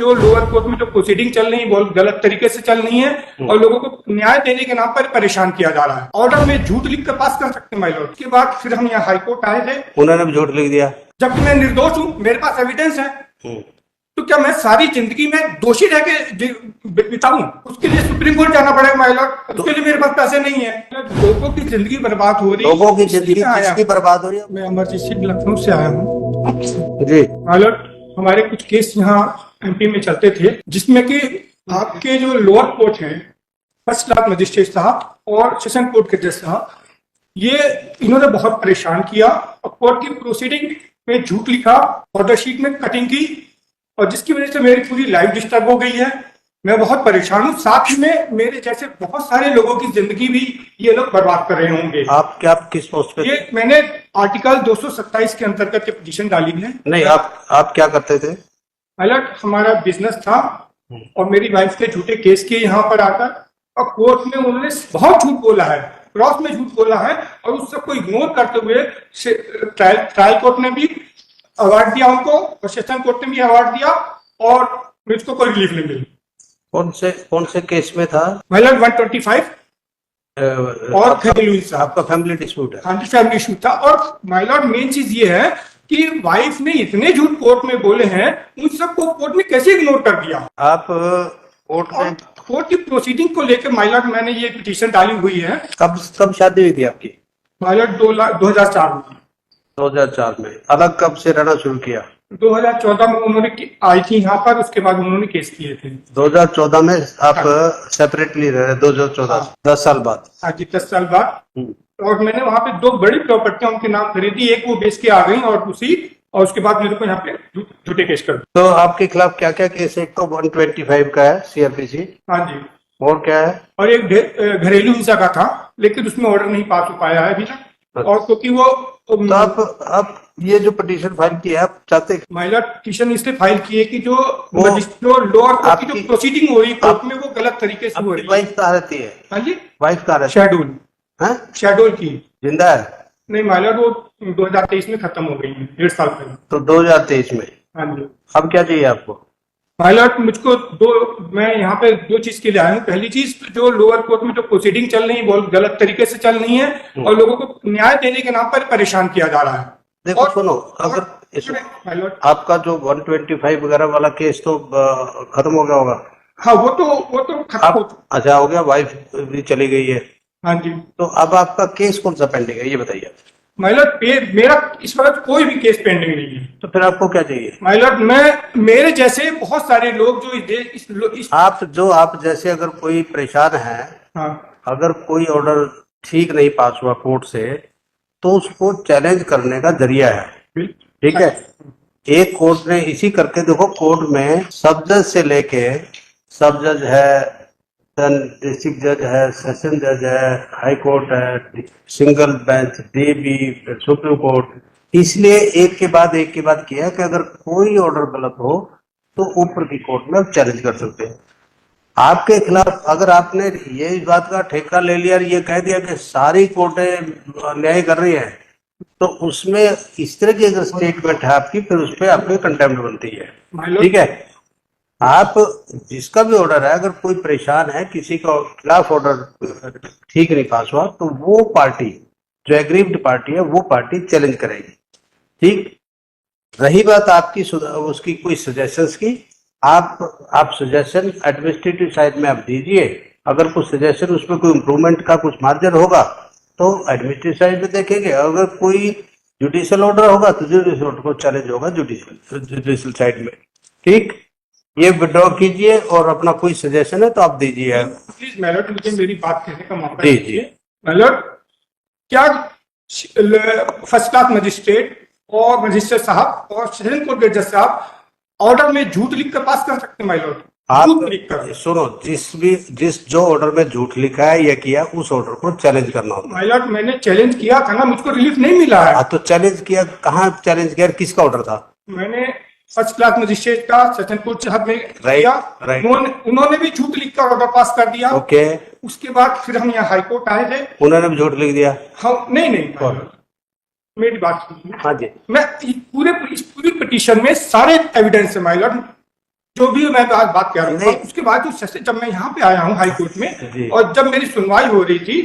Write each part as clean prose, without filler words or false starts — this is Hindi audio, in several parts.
जो लोअर कोर्ट में जो प्रोसीडिंग चल रही है बहुत गलत तरीके से चल रही है और लोगों को न्याय देने के नाम पर परेशान किया जा रहा है। ऑर्डर में झूठ लिख कर पास कर सकते हैं माय लॉर्ड। उसके बाद फिर हम यहाँ हाईकोर्ट आए थे, उन्होंने भी झूठ लिख दिया जबकि मैं निर्दोष हूँ, मेरे पास एविडेंस है। तो क्या मैं सारी जिंदगी में दोषी रह के बिताऊं? उसके लिए सुप्रीम कोर्ट जाना पड़ेगा माय लॉर्ड। उसके लिए मेरे पास पैसे नहीं है। लोगों की जिंदगी बर्बाद हो रही है। लोगों की जिंदगी किसकी बर्बाद हो रही है? मैं अमरजीत सिंह लखनऊ से आया हूँ जी माय लॉर्ड। हमारे कुछ केस यहाँ एमपी में चलते थे, जिसमें कि आपके जो लोअर कोर्ट है, फर्स्ट क्लास मजिस्ट्रेट साहब और सेशन कोर्ट के जज साहब, ये इन्होंने बहुत परेशान किया और कोर्ट की प्रोसीडिंग में झूठ लिखा, ऑर्डर शीट में कटिंग की, और जिसकी वजह से मेरी पूरी लाइफ डिस्टर्ब हो गई है। मैं बहुत परेशान हूँ। साथ ही में मेरे जैसे बहुत सारे लोगों की जिंदगी भी ये लोग बर्बाद कर रहे होंगे। आप क्या किस पोस्ट पे? ये मैंने आर्टिकल 227 के अंतर्गत ये पिटीशन डाली है। नहीं, आप क्या करते थे? अलग हमारा बिजनेस था और मेरी वाइफ ने झूठे केस किए यहाँ पर आकर, और कोर्ट में उन्होंने बहुत झूठ बोला है, क्रॉस में झूठ बोला है, और उस सबको इग्नोर करते हुए ट्रायल कोर्ट ने भी अवार्ड दिया उनको और सेशन कोर्ट ने भी अवार्ड दिया, और मुझको कोई रिलीफ नहीं मिली। कौन से केस में था? 125 और घरेलू हिंसा। आपका फैमिली डिस्प्यूट है? हाँ जी, फैमिली इशू था। और माय लॉर्ड मेन चीज ये है कि वाइफ ने इतने झूठ कोर्ट में बोले हैं, उन सबको कोर्ट ने कैसे इग्नोर कर दिया? आप कोर्ट की प्रोसीडिंग को लेकर माय लॉर्ड मैंने ये पिटीशन डाली हुई है। कब शादी हुई थी आपकी? माय लॉर्ड 2004 में। 2004 में। अलग कब से रहना शुरू किया? 2014 में उन्होंने आई थी यहाँ पर, उसके बाद उन्होंने केस किए थे। 2014 में आप सेपरेटली रह रहे? 2014 10 साल बाद? हाँ जी, 10 साल बाद। और मैंने वहां पे 2 बड़ी प्रॉपर्टियां उनके नाम खरीदी, एक वो बेच के आ गई और उसके बाद मेरे को यहाँ पे झूठे केस कर। तो आपके खिलाफ क्या क्या केस है? एक तो 125 का है सीआरपीसी। हाँ जी। और क्या है? और एक घरेलू हिंसा का था, लेकिन उसमें ऑर्डर नहीं पास हो पाया है अभी तक। और क्योंकि वो तो आप ये जो पिटीशन फाइल की है, आप चाहते? महिला पिटीशन इसलिए फाइल की है कि जो लोअर कोर्ट की जो प्रोसीडिंग हो रही है कोर्ट में, वो गलत तरीके से हो रही है। वाइफ कहाँ रहती है? हाँ जी, वाइफ कहाँ रहती है? शेड्यूल की जिंदा है? नहीं महिला, वो 2023 में खत्म हो गई है, 1.5 साल पहले। तो 2023 में? हाँ जी। अब क्या चाहिए आपको? महिला मुझको मैं यहाँ पे 2 चीज के लिए आया हूँ। पहली चीज, जो लोअर कोर्ट में जो प्रोसीडिंग चल रही है बहुत गलत तरीके से चल रही है और लोगों को न्याय देने के नाम पर परेशान किया जा रहा है। देखो सुनो, अगर आपका जो 125 वगैरह वाला केस तो खत्म हो गया होगा? हाँ, वो तो खत्म। अच्छा, हो गया, वाइफ भी चली गई है। हाँ जी। तो अब आपका केस कौन सा पेंडिंग है, ये बताइए। महिला मेरा इस वक्त कोई भी केस पेंडिंग नहीं है। तो फिर आपको क्या चाहिए? महिला मेरे जैसे बहुत सारे लोग जो आप जैसे अगर कोई परेशान है, हाँ, अगर कोई ऑर्डर ठीक नहीं पास हुआ कोर्ट से, तो उसको चैलेंज करने का जरिया है। ठीक है, एक कोर्ट ने इसी करके, देखो कोर्ट में सब जज से लेके, सब जज है, डिस्ट्रिक्ट जज है, सेशन जज है, हाई कोर्ट है, single bench, dB, supreme court, इसलिए एक के बाद किया कि अगर कोई ऑर्डर गलत हो तो ऊपर की कोर्ट में आप चैलेंज कर सकते हैं। आपके खिलाफ अगर आपने ये इस बात का ठेका ले लिया और ये कह दिया कि सारी कोर्टें न्याय कर रही है, तो उसमें इस तरह की अगर स्टेटमेंट है आपकी, फिर उस पर आपकी कंटेम्प्ट बनती है। ठीक है, आप जिसका भी ऑर्डर है, अगर कोई परेशान है, किसी का खिलाफ ऑर्डर ठीक नहीं पास हुआ, तो वो पार्टी जो एग्रीव्ड पार्टी है, वो पार्टी चैलेंज करेगी। ठीक, रही बात आपकी उसकी कोई सजेशंस की, आप सजेशन एडमिनिस्ट्रेटिव साइड में आप दीजिए। अगर कुछ सजेशन उसमें कोई इम्प्रूवमेंट का कुछ मार्जिन होगा तो एडमिनिस्ट्रेटिव साइड में देखेंगे। अगर कोई जुडिशियल ऑर्डर होगा तो जुडिशियल ऑर्डर को चैलेंज होगा जुडिशियल साइड में। ठीक, ये विड्रॉ कीजिए और अपना कोई सजेशन है तो आप दीजिए। प्लीज मैलॉर्ड, मुझे मेरी बात कहने का मौका दीजिए। मैलॉर्ड, क्या फर्स्ट क्लास मजिस्ट्रेट और मजिस्ट्रेट साहब और सेशन कोर्ट के जज साहब ऑर्डर में झूठ लिख कर पास कर सकते हैं? मैलॉर्ड, आप सुनो, जिस जो ऑर्डर में झूठ लिखा है या किया, उस ऑर्डर को चैलेंज करना होता है। मैलॉर्ड, मैंने चैलेंज किया था ना, मुझको रिलीफ नहीं मिला है। तो चैलेंज किया, कहाँ चैलेंज किया, किसका ऑर्डर था? मैंने फर्स्ट क्लास मजिस्ट्रेट का सेशन कोर्ट साहब में किया। उन्होंने भी झूठ लिख कर ऑर्डर पास कर दिया। ओके, उसके बाद फिर हम यहाँ हाईकोर्ट आए थे। उन्होंने भी झूठ लिख दिया? हाँ, नहीं, मेरी बात सुनिए। हाँ जी। मैं इस पूरी पिटीशन में सारे एविडेंस है माय लॉर्ड। जो भी मैं आज बात कर रहा हूँ, नहीं। और उसके बाद जो सेशन जब मैं यहाँ पे आया हूँ हाई कोर्ट जी। में, और जब मेरी सुनवाई हो रही थी,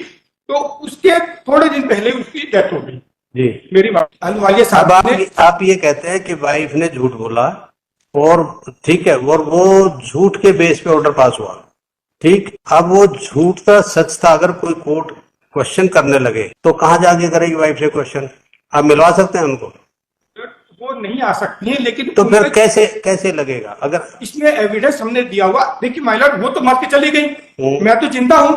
तो उसके थोड़े दिन पहले उसकी डेथ हो गई। जी। मेरी बात अहलुवालिया अब साहब ने, आप ये कहते हैं कि वाइफ ने झूठ बोला, और ठीक है, और वो झूठ के बेस पे ऑर्डर पास हुआ, ठीक। अब वो झूठ का सच था, अगर कोई कोर्ट क्वेश्चन करने लगे तो कहाँ जाके करेगी वाइफ से क्वेश्चन? आप मिलवा सकते हैं उनको? वो नहीं आ सकती है, लेकिन तो फिर उनका- कैसे लगेगा अगर? इसमें एविडेंस हमने दिया हुआ। देखिए माइलर, वो तो मर के चली गई, मैं तो जिंदा हूँ,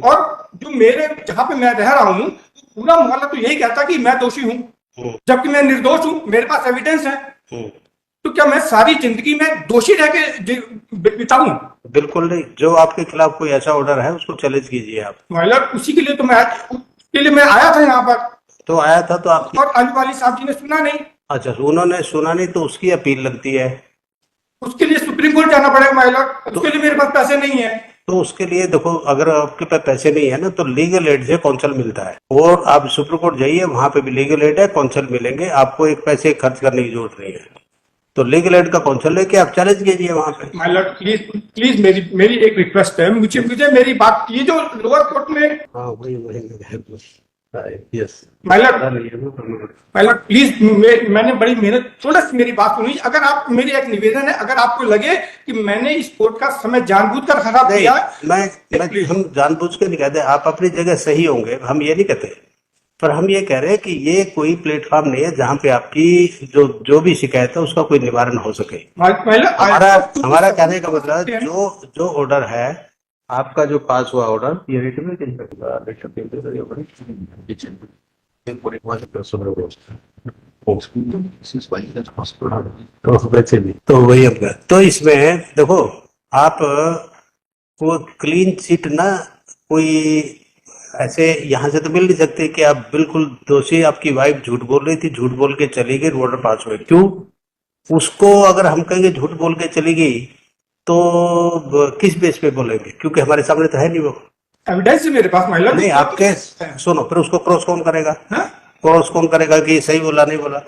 और जो मेरे जहाँ पे मैं रह रहा हूँ, पूरा मोहल्ला तो यही कहता कि मैं दोषी हूँ, जबकि मैं निर्दोष हूँ, मेरे पास एविडेंस है। तो क्या मैं सारी जिंदगी में दोषी रह के बिताऊं? बिल्कुल नहीं। जो आपके खिलाफ कोई ऐसा ऑर्डर है उसको चैलेंज कीजिए आप। माइलर, उसी के लिए तो उसके लिए मैं आया था यहाँ पर, तो आया था तो आपकी, और अहलुवालिया साहब जी ने सुना नहीं। अच्छा, उन्होंने सुना नहीं तो उसकी अपील लगती है। उसके लिए सुप्रीम कोर्ट जाना पड़ेगा माइलर, उसके लिए मेरे पास पैसे नहीं है। तो उसके लिए देखो, अगर आपके पास पैसे नहीं है ना, तो लीगल एड से कौंसल मिलता है, और आप सुप्रीम कोर्ट जाइए, वहां पे भी लीगल एड है, कौंसल मिलेंगे आपको, एक पैसे खर्च करने की जरूरत नहीं है। तो लीगल एड का कौंसल लेके आप चैलेंज कीजिए वहां पे। माइलर प्लीज प्लीज, मेरी एक रिक्वेस्ट है, मुझे मेरी बात, ये जो लोअर कोर्ट में, हाँ वही यस माइलर माइलर प्लीज, मैंने बड़ी मेहनत, थोड़ा सी मेरी बात सुनिए। अगर आप, मेरी एक निवेदन है, अगर आपको लगे कि मैंने इस कोर्ट का समय जानबूझकर खराब नहीं, किया, हम जानबूझ के नहीं कहते, आप अपनी जगह सही होंगे, हम ये नहीं कहते, पर हम ये कह रहे हैं कि ये कोई प्लेटफॉर्म नहीं है जहाँ पे आपकी जो भी शिकायत है उसका कोई निवारण हो सके। माइलर हमारा कहने का मतलब है, जो ऑर्डर है आपका, जो पास हुआ ऑर्डर, ये तो वैसे भी तो वही हम तो इसमें देखो, आप वो क्लीन चिट ना, कोई ऐसे यहाँ से तो मिल नहीं सकते कि आप बिल्कुल दोषी, आपकी वाइफ झूठ बोल रही थी, झूठ बोल के चली गई, ऑर्डर पास हुए, क्यों? उसको अगर हम कहेंगे झूठ बोल के चली गई, तो किस बेस पे बोलेंगे? क्योंकि हमारे सामने तो है नहीं वो एविडेंस है मेरे पास माइलर। नहीं। आपके सुनो, फिर उसको क्रॉस कौन करेगा? हाँ? क्रॉस कौन करेगा कि सही बोला नहीं बोला?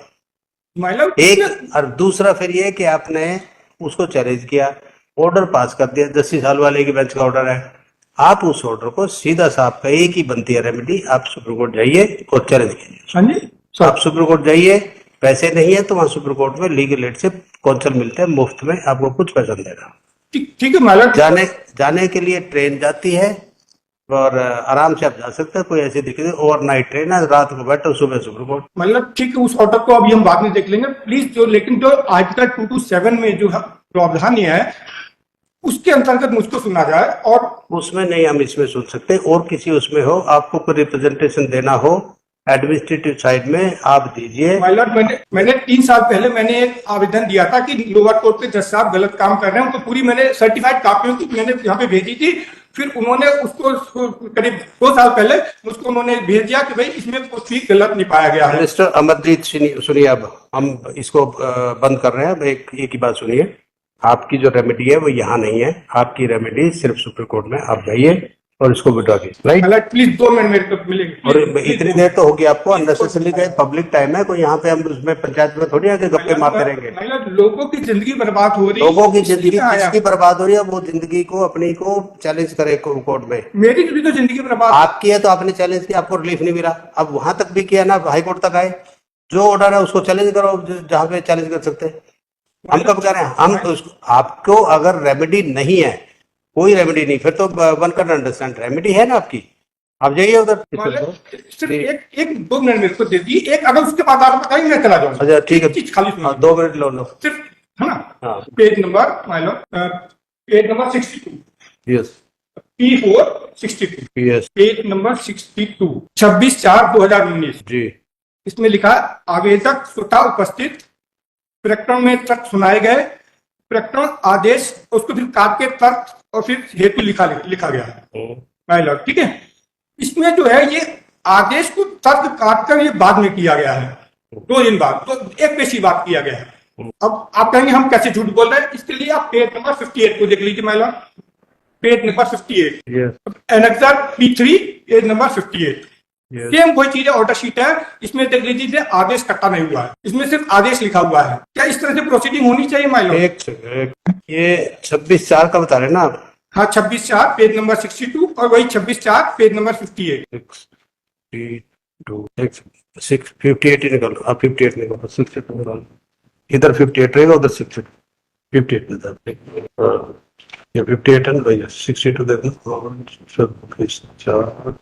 माइलर एक, और दूसरा फिर ये कि आपने उसको चैलेंज किया, ऑर्डर पास कर दिया, जस्टिस अहलुवालिया की बेंच का ऑर्डर है, आप उस ऑर्डर को सीधा सा, आपका एक ही बनती है रेमेडी, आप सुप्रीम कोर्ट जाइए और चैलेंज कीजिए। हाँ जी, आप सुप्रीम कोर्ट जाइए, पैसे नहीं है तो वहां सुप्रीम कोर्ट में लीगल एड से कौंसल मिलते हैं मुफ्त में, आपको कुछ पैसा नहीं देना। ठीक है माइलर। जाने के लिए ट्रेन जाती है, और आराम से आप जा सकते हैं, कोई ऐसी दिक्कत नहीं। ओवरनाइट ट्रेन है, रात को बैठो, सुबह सुप्रीम कोर्ट। मतलब ठीक है, उस ऑर्डर को अभी हम बाद में देख लेंगे प्लीज। लेकिन जो आर्टिकल 227 में जो प्रावधान है, उसके अंतर्गत मुझको सुना जाए। और उसमें नहीं, हम इसमें सुन सकते, और किसी उसमें हो, आपको कोई रिप्रेजेंटेशन देना हो एडमिनिस्ट्रेटिव साइड में, आप दीजिए। माइलर, मैंने 3 साल पहले मैंने एक आवेदन दिया था कि लोअर कोर्ट के जज साहब गलत काम कर रहे हैं, उनको पूरी मैंने सर्टिफाइड कापियों की मैंने यहाँ पे भेजी थी। फिर उन्होंने उसको करीब 2 साल पहले मुझको उन्होंने भेज दिया कि भाई इसमें कुछ भी गलत नहीं पाया गया है। मिस्टर अमरजीत, सुनिए, अब हम इसको बंद कर रहे हैं। एक ही बात सुनिए, आपकी जो रेमेडी है वो यहाँ नहीं है, आपकी रेमेडी सिर्फ सुप्रीम कोर्ट में। आप जाइए और इसको विड्रॉ कीजिए, राइट? माइलर प्लीज 2 मिनट मेरे को मिलेंगे। और इतनी देर तो होगी आपको, अननेसेसरली पब्लिक टाइम है, कोई यहाँ पे हम उसमें पंचायत में थोड़ी आके गप्पे मारते रहेंगे। माइलर, लोगों की जिंदगी बर्बाद हो रही है, लोगों की जिंदगी इसलिए आया। किसकी बर्बाद हो रही है? वो जिंदगी को अपनी को चैलेंज करे कोर्ट में। मेरी भी तो जिंदगी बर्बाद। आपकी है तो आपने चैलेंज किया, आपको रिलीफ नहीं मिला, अब वहां तक भी किया ना, हाई कोर्ट तक आए। जो ऑर्डर है उसको चैलेंज करो, जहां पे चैलेंज कर सकते हैं। हम कब कह रहे हैं? हम आपको अगर रेमेडी नहीं है, कोई रेमेडी नहीं, फिर तो वन कैन अंडरस्टैंड, रेमेडी है ना आपकी, आप जाइए उधर। सिर्फ एक 2 मिनट मेरे को दे दिए, एक अगर उसके बाद आप बताइए मैं चला जाऊंगा। अच्छा ठीक है, चीज खाली सुनिए। 2 मिनट लो सिर्फ, है ना? हाँ। पेज नंबर मान लो, page number 62, yes P4 62, yes page number 62, 26/4/2019। जी। इसमें लिखा है, आवेदक स्वतः उपस्थित, प्रकरण में तर्क सुनाए गए, प्रकरण आदेश, उसको फिर काट के तर्क और फिर हेतु लिखा गया है माइलर, ठीक है? इसमें जो है ये आदेश को तर्क काट कर ये बाद में किया गया है, 2 दिन बाद, तो एक पेशी बात किया गया है। अब आप कहेंगे हम कैसे झूठ बोल रहे हैं, इसके लिए आप पेज नंबर 58 को देख लीजिए Mylar, page number 58, annexure P3, page number 58। Yes. Same वही चीज है, ऑर्डर शीट है, इसमें देख लीजिए आदेश कट्टा नहीं हुआ है, इसमें सिर्फ आदेश लिखा हुआ है। क्या इस तरह से प्रोसीडिंग होनी चाहिए माय लॉर्ड? एक सेकंड, ये 26/4 का बता रहे हैं ना आप? हाँ 26/4 पेज नंबर 62 और वही 26/4 पेज नंबर 58। 62 658 ही निकालो, आप 58 निकालो, 62 निकालो, इधर 58 रहेगा, उधर 58 में था। ये 58 है ना भैया, 62 देखो। 26/4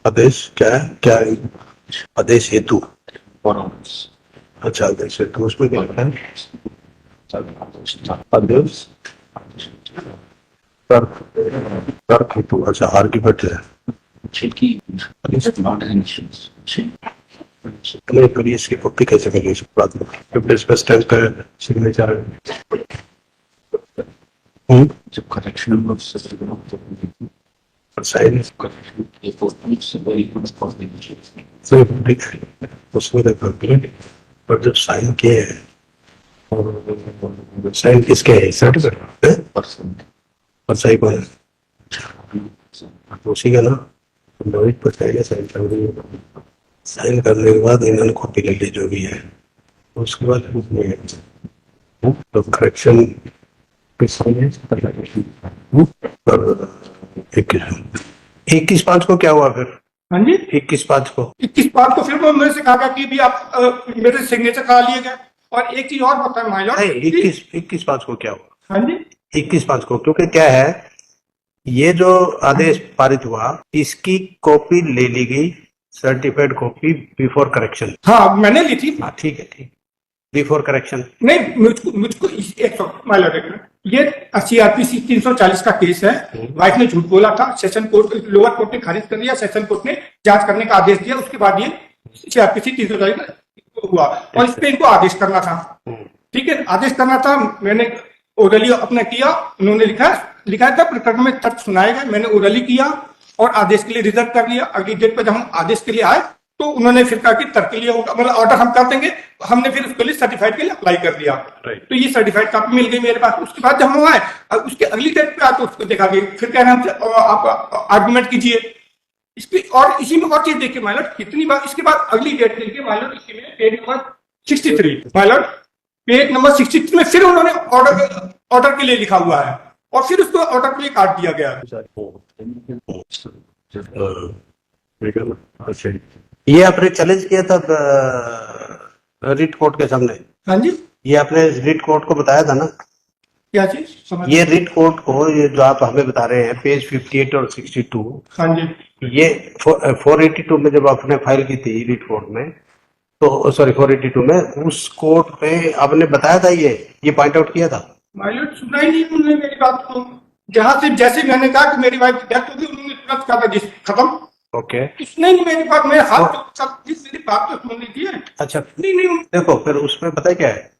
आदेश क्या है, क्या है? आदेश हेतु। अच्छा, आदेश हेतु, उसमें क्या लिखा है? आदेश तर्क हेतु। अच्छा, आर्ग्यूमेंट है। नहीं, फिर इसकी कॉपी कैसे करेंगे इस बात में? स्टैम्प है, सिग्नेचर है। जब करेक्शन साइन उसमें देखो, पर जब साइन किए हैं, और साइन किसके है? सर्टिफिकेट पर सही कौन है? उसी का ना, रोहित पर साइन कर रही है। साइन करने के बाद इन्होंने कॉपी ले ली जो भी है, उसके बाद तो करेक्शन पर 21/5 को क्या हुआ फिर? हाँ जी 21/5 को 21/5 को फिर वो मेरे से कहा कि भी आप मेरे सिग्नेचर करा लिए गए। और एक चीज और बताएं माय लॉर्ड, नहीं, 21/5 को क्या हुआ? हाँ जी 21/5 को, क्योंकि क्या है, ये जो आदेश पारित हुआ, इसकी कॉपी ले ली गई, सर्टिफाइड कॉपी बिफोर करेक्शन। हाँ मैंने ली थी। हाँ ठीक है, ठीक, बिफोर करेक्शन। नहीं मुझको एक माय लॉर्ड, एक मिनट, ये CRPC 340 का केस है। वाइफ ने झूठ बोला था, सेशन कोर्ट, लोअर कोर्ट ने खारिज कर दिया, सेशन कोर्ट ने जांच करने का आदेश दिया, उसके बाद ये CRPC 340 हुआ और इस पे इनको आदेश करना था। ठीक है, आदेश करना था, मैंने ओरली अपना किया, उन्होंने लिखा था प्रकरण में तर्क सुनाए गए, मैंने ओरली किया और आदेश के लिए रिजर्व कर लिया। अगली डेट पर जब हम आदेश के लिए आए तो उन्होंने फिर कहा कि तर्क के लिए होगा, मतलब ऑर्डर हम कर देंगे, हमने फिर उसके लिए सर्टिफाइड के लिए अप्लाई कर दिया। तो ये सर्टिफाइड कापी मिल गई मेरे पास। उसके बाद जब हम आए, उसके अगली डेट पे आए तो उसको देखा गया, फिर कह रहे हैं आप आर्गूमेंट कीजिए इसकी। और इसी में और चीज देखिए माय लॉर्ड, कितनी बार इसके बाद अगली डेट मिल गई माय लॉर्ड, इसी में page number 63 my Lord, page number 63 में फिर उन्होंने ऑर्डर के लिए लिखा हुआ है और फिर उसको ऑर्डर के लिए काट दिया गया। अच्छा, ये आपने चैलेंज किया था रिट कोर्ट के सामने? हाँ जी, ये आपने रिट कोर्ट को बताया था ना? क्या चीज समझ? ये रिट कोर्ट को, ये जो आप हमें बता रहे हैं पेज 58 और 62, हाँ जी, ये 482 में जब आपने फाइल की थी रिट कोर्ट में, तो सॉरी 482 में, उस कोर्ट में आपने बताया था, ये पॉइंट आउट किया था? माय लॉर्ड सुना ही नहीं उन्होंने मेरी बात को। जहां से जैसे मैंने कहा कि मेरी वाइफ की डेथ होगी, उन्होंने तुरंत कहा था खत्म। ओके, उसने नहीं मेरी बात, मेरे हाथ मेरी बात तो सुन ली थी। अच्छा, नहीं देखो फिर उसमें पता है क्या है,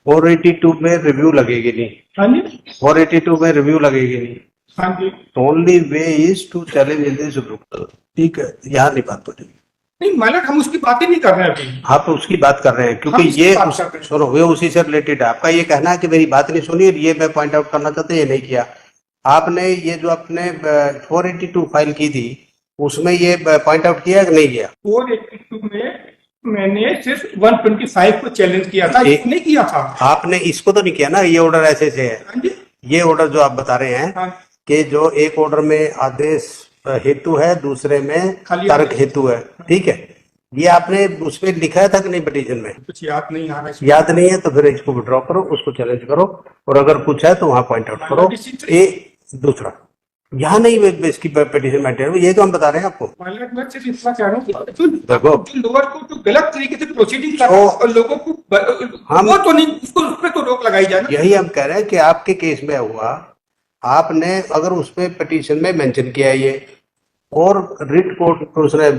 482 में रिव्यू लगेगी नहीं। हाँ जी 482 में रिव्यू लगेगी नहीं। हाँ जी, only way is to challenge in this rule. ठीक है, यहाँ नहीं बात बनेगी। नहीं माय लॉर्ड हम उसकी बात ही नहीं कर रहे हैं अभी। आप उसकी बात कर रहे हैं, क्योंकि हम उसकी ये बात कर रहे हैं। सुनो, वे उसी से रिलेटेड है। आपका ये कहना है कि मेरी बात नहीं सुनी, ये मैं पॉइंट आउट करना चाहते, ये नहीं किया आपने। ये जो आपने 482 फाइल की थी, उसमें ये पॉइंट आउट किया कि नहीं किया? 482 में मैंने सिर्फ 125 को चैलेंज किया था, नहीं किया था। आपने इसको तो नहीं किया ना? ये ऑर्डर ऐसे से है, हाँ जी, ये ऑर्डर जो आप बता रहे हैं हाँ कि जो एक ऑर्डर में आदेश हेतु है, दूसरे में खाली तर्क आदेश। हेतु है, ठीक है, ये आपने उसमें लिखा था कि नहीं पिटीशन में? कुछ याद नहीं आ रहा है। याद नहीं है तो फिर इसको विड्रॉ करो, उसको चैलेंज करो, और अगर कुछ है तो वहां पॉइंट आउट करो। ये दूसरा, यहाँ नहीं इसकी पिटीशन मेंटेन, ये तो हम बता रहे हैं आपको। माय लॉर्ड मैं सिर्फ इतना कह रहा हूँ कि देखो, जो लोअर को जो गलत तरीके से प्रोसीडिंग कर रहा है और लोगों को वो तो नहीं, उसको उस पर तो रोक लगाई जाए ना। यही हम कह रहे हैं कि आपके केस में हुआ, आपने अगर उसमें पिटीशन में मेंशन किया ये, और रिट कोर्ट उसने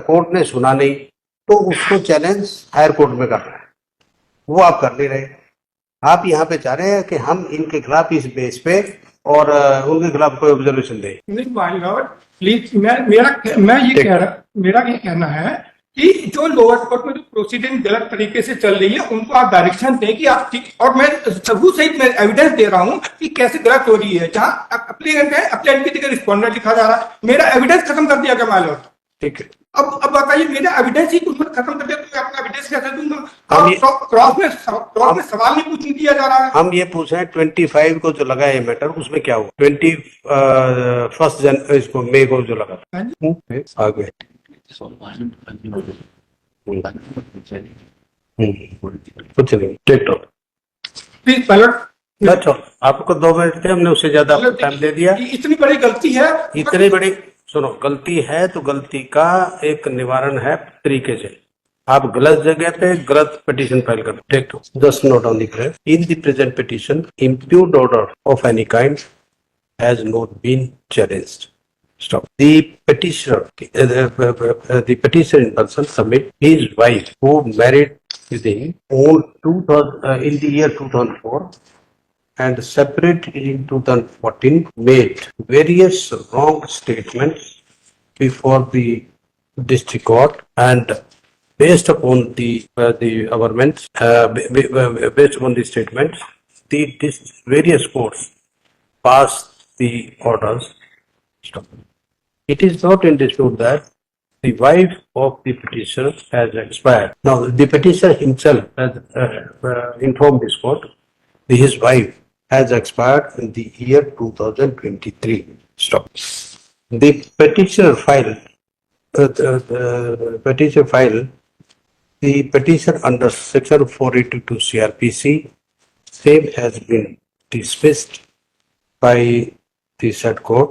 कोर्ट ने सुना नहीं, तो उसको चैलेंज हायर कोर्ट में करना है, वो आप कर नहीं रहे। आप यहाँ पे चाह रहे हैं कि हम इनके खिलाफ इस बेस पे और उनके खिलाफ कोई ऑब्जर्वेशन दें। नहीं माय लॉर्ड प्लीज, मैं ये कहना है कि जो लोअर कोर्ट में जो प्रोसीडिंग गलत तरीके से चल रही है उनको आप डायरेक्शन दें कि आप ठीक, और मैं सबूत सहित मैं एविडेंस दे रहा हूं कि कैसे गलत हो रही है। जहां अप्लीकेंट है, अप्लीकेंट की जगह रिस्पॉन्डेंट लिखा जा रहा है, मेरा एविडेंस खत्म कर दिया गया मालूम। ठीक है, अब बताइए, मेरा एविडेंस ही उन्होंने खत्म कर दिया, तो अपना एविडेंस कैसे दूंगा? हम ये- क्रॉस में सवाल नहीं पूछ दिया जा रहा है। हम ये पूछ रहे हैं 25 को जो लगा ये मैटर, उसमें क्या हुआ? 21 इसको मई को जो लगा था। हाँ जी। आगे कुछ नहीं, टेक टॉक। Please ballot. अच्छा, आपको 2 मिनट थे, हमने उससे ज्यादा आपको टाइम दे दिया। इतनी बड़ी गलती है, इतनी बड़ी, सुनो, गलती है तो गलती का एक निवारण है तरीके से। आप गलत जगह पे गलत पिटीशन फाइल कर। Take two, just note down the in the present petition impugned order of any kind has not been challenged. Stop. The petitioner, the petitioner in person submit his wife who married within on 2000 in the year 2004 and separated in 2014, made various wrong statements before the district court, and based upon the government, based upon the statements, the various courts passed the orders. Stop. It is not in dispute that the wife of the petitioner has expired. Now, the petitioner himself has informed this court that his wife has expired in the year 2023. Stop. The petitioner filed, the petition under section 482 CRPC, same has been dismissed by the said court.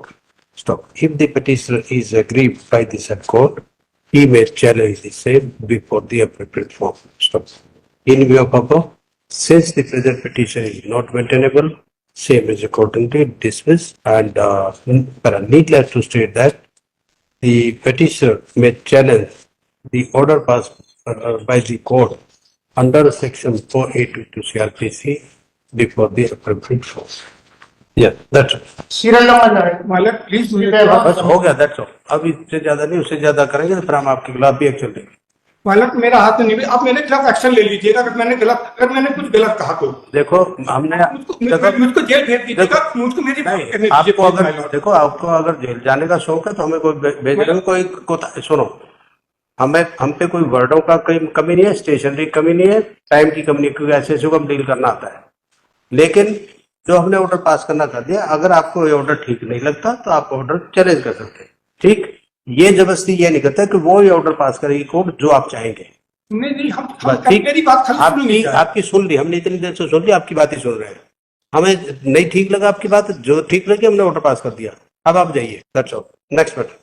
Stop. If the petitioner is aggrieved by the said court, he may challenge the same before the appropriate form. Stop. In view of above, since the present petition is not maintainable, same is accordingly dismissed, and needless to state that the petitioner may challenge the order passed by the court under section 482 CRPC before the appropriate form. Yeah, that's all. Serial number मालिक प्लीज मुझे बस हो गया, that's all. अब इससे ज्यादा नहीं, उससे ज्यादा करेंगे तो फिर हम आपके खिलाफ भी एक्शन लेंगे। मालिक मेरा हाथ नहीं, आप मेरे खिलाफ एक्शन ले लीजिएगा अगर मैंने कुछ गलत कहा तो। देखो, हमने मुझको जेल भेज दीजिएगा, मुझको मेरी नहीं, आपको अगर देखो, आपको अगर जेल जाने का शौक है तो हमें कोई भेजने कोई सुनो, हमें हम पे कोई वर्डों का कोई कमी नहीं है, स्टेशनरी की कमी नहीं है, टाइम की कमी नहीं, क्योंकि ऐसे को हम डील करना आता है। लेकिन जो हमने ऑर्डर पास करना कर दिया, अगर आपको ये ऑर्डर ठीक नहीं लगता तो आप ऑर्डर चैलेंज कर सकते हैं। ठीक, ये जबरदस्ती ये नहीं करता कि वो ये ऑर्डर पास करेगी कोर्ट जो आप चाहेंगे। नहीं, ठीक, मेरी बात आपकी सुन ली हमने, इतनी देर से सुन ली, आपकी बात ही सुन रहे हैं। हमें नहीं ठीक लगा आपकी बात, जो ठीक लगी हमने ऑर्डर पास कर दिया। अब आप जाइए, दैट्स ऑल। Next matter.